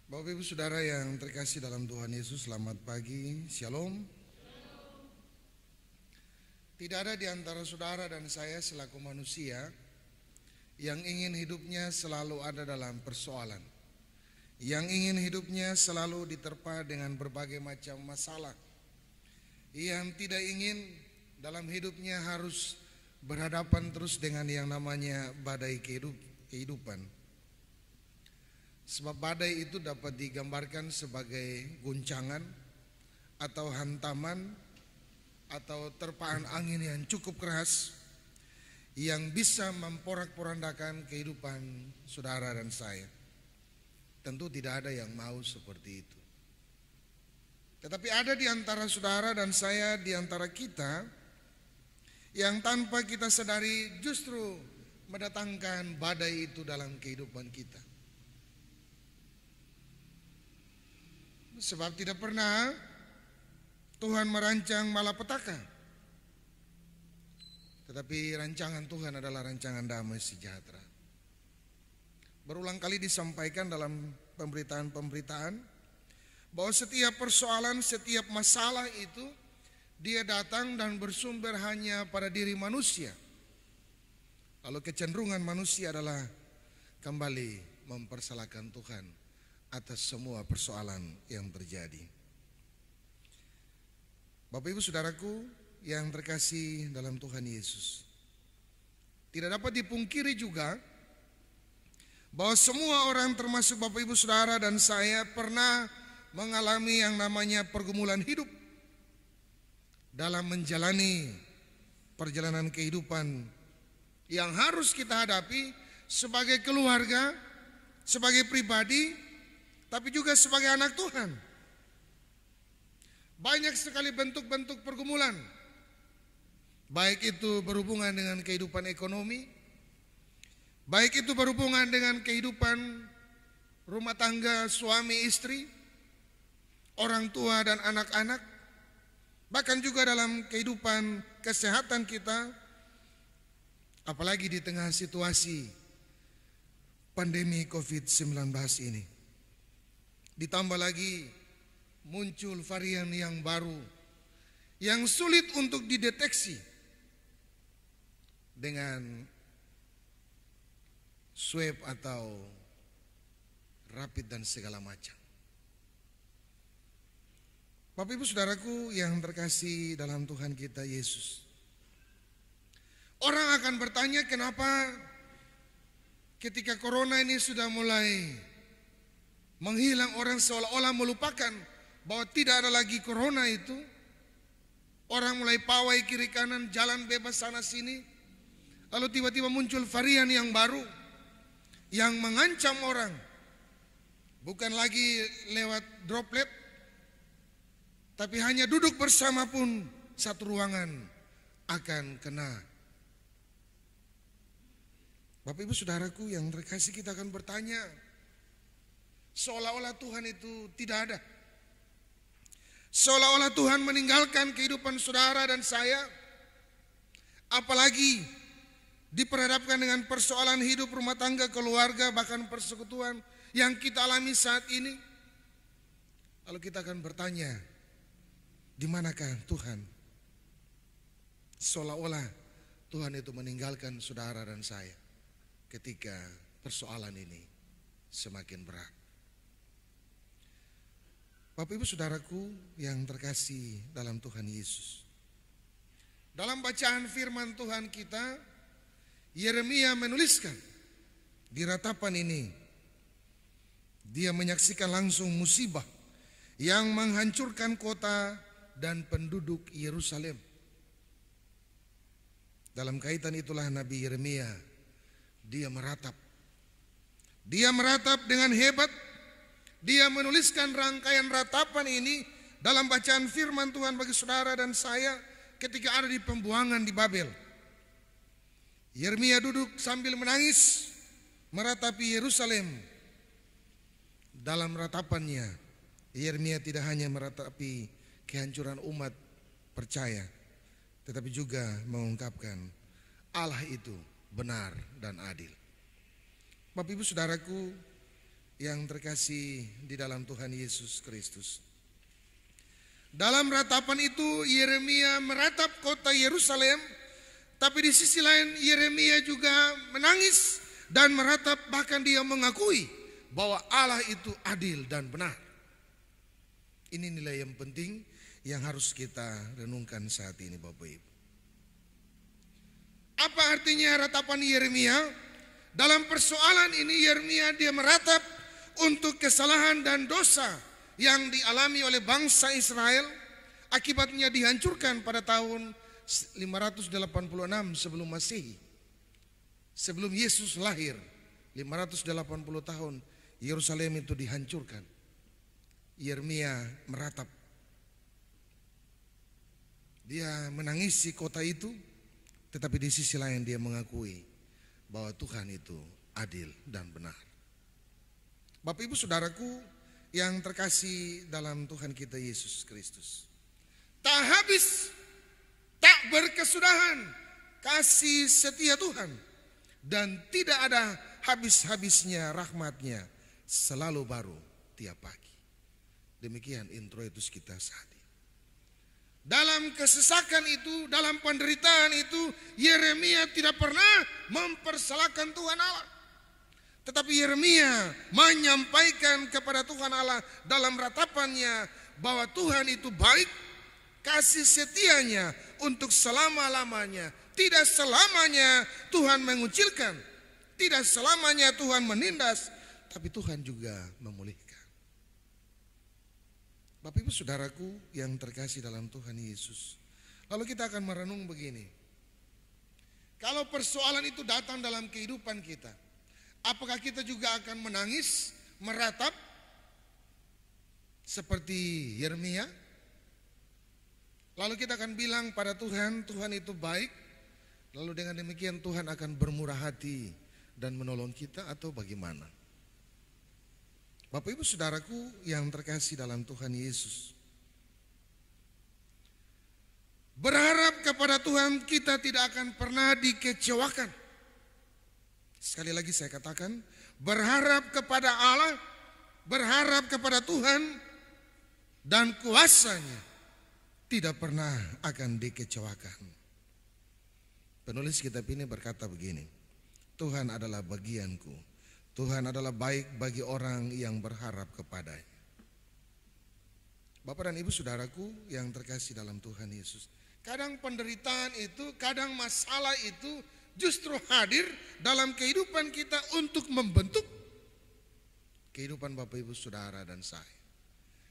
Bapak Ibu Saudara yang terkasih dalam Tuhan Yesus, selamat pagi, Shalom. Tidak ada di antara saudara dan saya selaku manusia yang ingin hidupnya selalu ada dalam persoalan, yang ingin hidupnya selalu diterpa dengan berbagai macam masalah, yang tidak ingin dalam hidupnya harus berhadapan terus dengan yang namanya badai kehidupan. Sebab badai itu dapat digambarkan sebagai guncangan atau hantaman atau terpaan angin yang cukup keras yang bisa memporak-porandakan kehidupan saudara dan saya. Tentu tidak ada yang mau seperti itu. Tetapi ada di antara saudara dan saya, di antara kita yang tanpa kita sadari justru mendatangkan badai itu dalam kehidupan kita. Sebab tidak pernah Tuhan merancang malapetaka, tetapi rancangan Tuhan adalah rancangan damai sejahtera. Berulang kali disampaikan dalam pemberitaan-pemberitaan bahwa setiap persoalan, setiap masalah itu dia datang dan bersumber hanya pada diri manusia. Lalu kecenderungan manusia adalah kembali mempersalahkan Tuhan atas semua persoalan yang terjadi. Bapak Ibu Saudaraku yang terkasih dalam Tuhan Yesus, tidak dapat dipungkiri juga bahwa semua orang termasuk Bapak Ibu Saudara dan saya pernah mengalami yang namanya pergumulan hidup dalam menjalani perjalanan kehidupan yang harus kita hadapi sebagai keluarga, sebagai pribadi, tapi juga sebagai anak Tuhan. Banyak sekali bentuk-bentuk pergumulan, baik itu berhubungan dengan kehidupan ekonomi, baik itu berhubungan dengan kehidupan rumah tangga suami istri, orang tua dan anak-anak, bahkan juga dalam kehidupan kesehatan kita, apalagi di tengah situasi pandemi COVID-19 ini. Ditambah lagi muncul varian yang baru yang sulit untuk dideteksi dengan swab atau rapid dan segala macam. Bapak Ibu Saudaraku yang terkasih dalam Tuhan kita Yesus, orang akan bertanya kenapa ketika corona ini sudah mulai menghilang, orang seolah-olah melupakan bahwa tidak ada lagi corona itu. Orang mulai pawai kiri kanan, jalan bebas sana sini. Lalu tiba-tiba muncul varian yang baru yang mengancam orang. Bukan lagi lewat droplet, tapi hanya duduk bersama pun satu ruangan akan kena. Bapak Ibu Saudaraku yang terkasih, kita akan bertanya, seolah-olah Tuhan itu tidak ada. Seolah-olah Tuhan meninggalkan kehidupan saudara dan saya. Apalagi diperhadapkan dengan persoalan hidup rumah tangga, keluarga, bahkan persekutuan yang kita alami saat ini. Lalu kita akan bertanya, di manakah Tuhan? Seolah-olah Tuhan itu meninggalkan saudara dan saya ketika persoalan ini semakin berat. Bapak Ibu Saudaraku yang terkasih dalam Tuhan Yesus, dalam bacaan firman Tuhan kita, Yeremia menuliskan di ratapan ini, dia menyaksikan langsung musibah yang menghancurkan kota dan penduduk Yerusalem. Dalam kaitan itulah Nabi Yeremia, dia meratap dengan hebat. Dia menuliskan rangkaian ratapan ini dalam bacaan firman Tuhan bagi saudara dan saya ketika ada di pembuangan di Babel. Yeremia duduk sambil menangis meratapi Yerusalem. Dalam ratapannya, Yeremia tidak hanya meratapi kehancuran umat percaya, tetapi juga mengungkapkan Allah itu benar dan adil. Bapak Ibu Saudaraku yang terkasih di dalam Tuhan Yesus Kristus. Dalam ratapan itu Yeremia meratap kota Yerusalem, tapi di sisi lain Yeremia juga menangis dan meratap, bahkan dia mengakui bahwa Allah itu adil dan benar. Ini nilai yang penting yang harus kita renungkan saat ini, Bapak Ibu. Apa artinya ratapan Yeremia? Dalam persoalan ini Yeremia dia meratap untuk kesalahan dan dosa yang dialami oleh bangsa Israel, akibatnya dihancurkan pada tahun 586 sebelum Masehi. Sebelum Yesus lahir, 580 tahun Yerusalem itu dihancurkan. Yeremia meratap. Dia menangisi kota itu, tetapi di sisi lain dia mengakui bahwa Tuhan itu adil dan benar. Bapak Ibu Saudaraku yang terkasih dalam Tuhan kita Yesus Kristus, tak habis, tak berkesudahan kasih setia Tuhan, dan tidak ada habis-habisnya rahmatnya, selalu baru tiap pagi. Demikian introitus kita saat ini. Dalam kesesakan itu, dalam penderitaan itu, Yeremia tidak pernah mempersalahkan Tuhan Allah. Tetapi Yeremia menyampaikan kepada Tuhan Allah dalam ratapannya bahwa Tuhan itu baik, kasih setianya untuk selama-lamanya. Tidak selamanya Tuhan mengucilkan, tidak selamanya Tuhan menindas, tapi Tuhan juga memulihkan. Bapak Ibu Saudaraku yang terkasih dalam Tuhan Yesus, lalu kita akan merenung begini. Kalau persoalan itu datang dalam kehidupan kita, apakah kita juga akan menangis, meratap seperti Yeremia? Lalu kita akan bilang pada Tuhan, Tuhan itu baik, lalu dengan demikian Tuhan akan bermurah hati dan menolong kita, atau bagaimana? Bapak Ibu Saudaraku yang terkasih dalam Tuhan Yesus, berharap kepada Tuhan kita tidak akan pernah dikecewakan. Sekali lagi saya katakan, berharap kepada Allah, berharap kepada Tuhan dan kuasanya tidak pernah akan dikecewakan. Penulis kitab ini berkata begini, Tuhan adalah bagianku, Tuhan adalah baik bagi orang yang berharap kepadanya. Bapak dan Ibu Saudaraku yang terkasih dalam Tuhan Yesus, kadang penderitaan itu, kadang masalah itu justru hadir dalam kehidupan kita untuk membentuk kehidupan Bapak Ibu Saudara dan saya.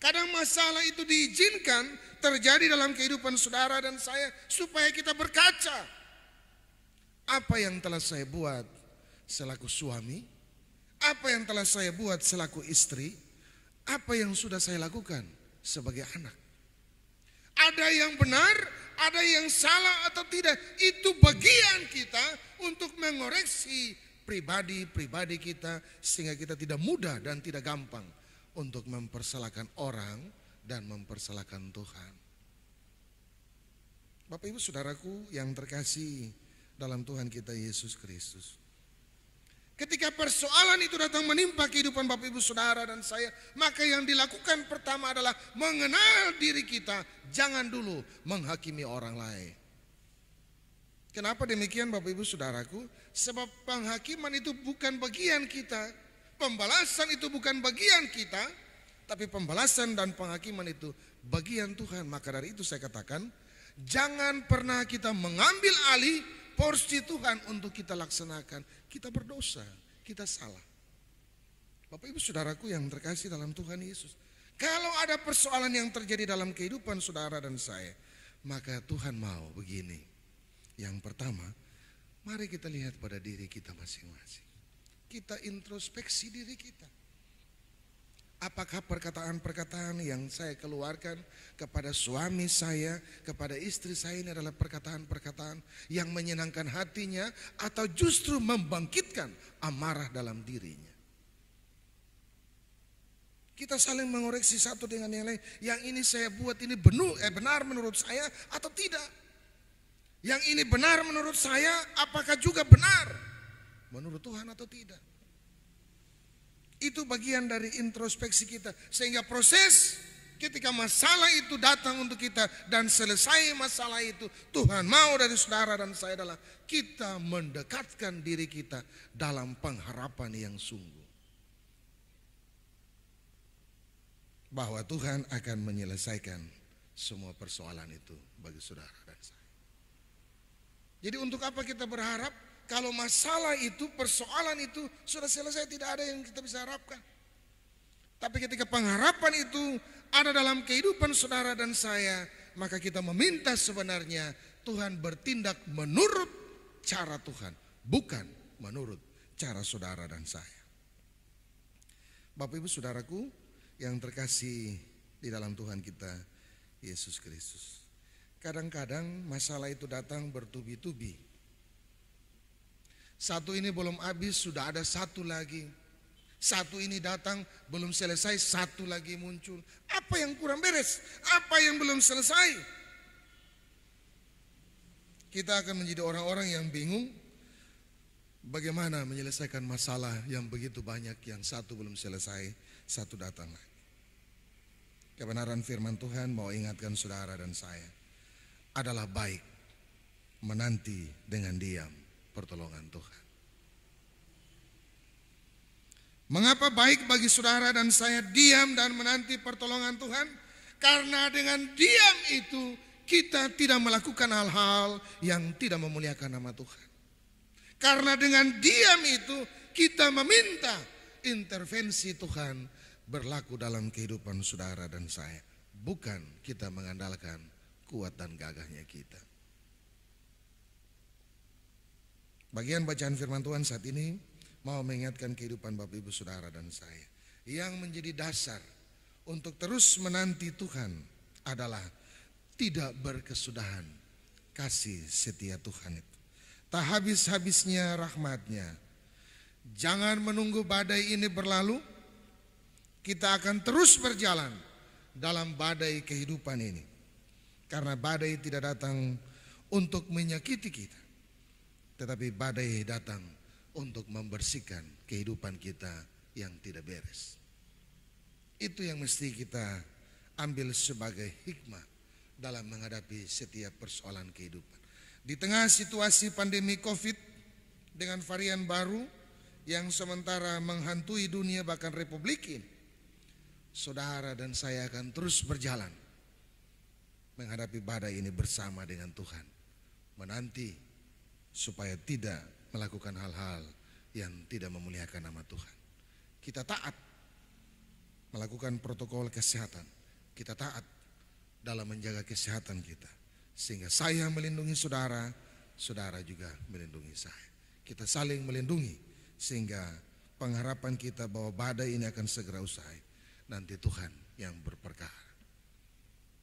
Kadang masalah itu diizinkan terjadi dalam kehidupan saudara dan saya supaya kita berkaca. Apa yang telah saya buat selaku suami? Apa yang telah saya buat selaku istri? Apa yang sudah saya lakukan sebagai anak? Ada yang benar, ada yang salah atau tidak. Itu bagian kita untuk mengoreksi pribadi-pribadi kita, sehingga kita tidak mudah dan tidak gampang untuk mempersalahkan orang dan mempersalahkan Tuhan. Bapak Ibu Saudaraku yang terkasih dalam Tuhan kita Yesus Kristus, ketika persoalan itu datang menimpa kehidupan Bapak Ibu Saudara dan saya, maka yang dilakukan pertama adalah mengenal diri kita. Jangan dulu menghakimi orang lain. Kenapa demikian Bapak Ibu Saudaraku? Sebab penghakiman itu bukan bagian kita, pembalasan itu bukan bagian kita, tapi pembalasan dan penghakiman itu bagian Tuhan. Maka dari itu saya katakan, jangan pernah kita mengambil alih porsi Tuhan untuk kita laksanakan. Kita berdosa, kita salah. Bapak Ibu Saudaraku yang terkasih dalam Tuhan Yesus, kalau ada persoalan yang terjadi dalam kehidupan saudara dan saya, maka Tuhan mau begini. Yang pertama, mari kita lihat pada diri kita masing-masing. Kita introspeksi diri kita. Apakah perkataan-perkataan yang saya keluarkan kepada suami saya, kepada istri saya ini adalah perkataan-perkataan yang menyenangkan hatinya, atau justru membangkitkan amarah dalam dirinya? Kita saling mengoreksi satu dengan yang lain. Yang ini saya buat ini benar menurut saya atau tidak? Yang ini benar menurut saya, apakah juga benar menurut Tuhan atau tidak? Itu bagian dari introspeksi kita. Sehingga proses ketika masalah itu datang untuk kita dan selesai masalah itu, Tuhan mau dari saudara dan saya adalah kita mendekatkan diri kita dalam pengharapan yang sungguh. Bahwa Tuhan akan menyelesaikan semua persoalan itu bagi saudara dan saya. Jadi untuk apa kita berharap? Kalau masalah itu, persoalan itu sudah selesai, tidak ada yang kita bisa harapkan. Tapi ketika pengharapan itu ada dalam kehidupan saudara dan saya, maka kita meminta sebenarnya Tuhan bertindak menurut cara Tuhan, bukan menurut cara saudara dan saya. Bapak Ibu saudaraku yang terkasih di dalam Tuhan kita Yesus Kristus. Kadang-kadang masalah itu datang bertubi-tubi. Satu ini belum habis, sudah ada satu lagi. Satu ini datang, belum selesai, satu lagi muncul. Apa yang kurang beres? Apa yang belum selesai? Kita akan menjadi orang-orang yang bingung bagaimana menyelesaikan masalah yang begitu banyak, yang satu belum selesai, satu datang lagi. Kebenaran firman Tuhan mau ingatkan saudara dan saya adalah baik menanti dengan diam pertolongan Tuhan. Mengapa baik bagi saudara dan saya diam dan menanti pertolongan Tuhan? Karena dengan diam itu kita tidak melakukan hal-hal yang tidak memuliakan nama Tuhan. Karena dengan diam itu kita meminta intervensi Tuhan berlaku dalam kehidupan saudara dan saya. Bukan kita mengandalkan kuat dan gagahnya kita. Bagian bacaan firman Tuhan saat ini mau mengingatkan kehidupan Bapak Ibu saudara dan saya. Yang menjadi dasar untuk terus menanti Tuhan adalah tidak berkesudahan kasih setia Tuhan itu. Tak habis-habisnya rahmatnya. Jangan menunggu badai ini berlalu. Kita akan terus berjalan dalam badai kehidupan ini. Karena badai tidak datang untuk menyakiti kita, tetapi badai datang untuk membersihkan kehidupan kita yang tidak beres. Itu yang mesti kita ambil sebagai hikmah dalam menghadapi setiap persoalan kehidupan. Di tengah situasi pandemi COVID dengan varian baru yang sementara menghantui dunia bahkan republik ini, saudara dan saya akan terus berjalan menghadapi badai ini bersama dengan Tuhan, menanti supaya tidak melakukan hal-hal yang tidak memuliakan nama Tuhan. Kita taat melakukan protokol kesehatan, kita taat dalam menjaga kesehatan kita, sehingga saya melindungi saudara, saudara juga melindungi saya. Kita saling melindungi sehingga pengharapan kita bahwa badai ini akan segera usai. Nanti Tuhan yang berperkara.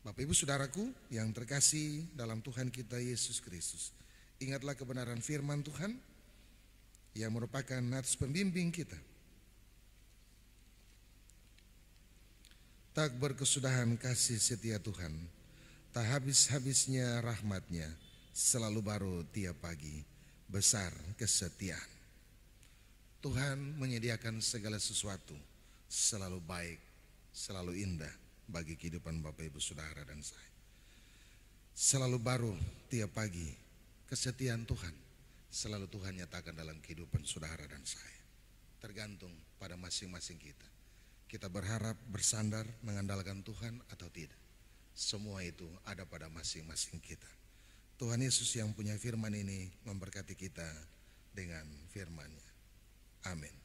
Bapak Ibu saudaraku yang terkasih dalam Tuhan kita Yesus Kristus, ingatlah kebenaran firman Tuhan yang merupakan nats pembimbing kita. Tak berkesudahan kasih setia Tuhan, tak habis-habisnya rahmatnya, selalu baru tiap pagi, besar kesetiaan. Tuhan menyediakan segala sesuatu, selalu baik, selalu indah bagi kehidupan Bapak Ibu saudara dan saya. Selalu baru tiap pagi, kesetiaan Tuhan selalu Tuhan nyatakan dalam kehidupan saudara dan saya. Tergantung pada masing-masing kita. Kita berharap, bersandar, mengandalkan Tuhan atau tidak. Semua itu ada pada masing-masing kita. Tuhan Yesus yang punya firman ini memberkati kita dengan firman-Nya. Amin.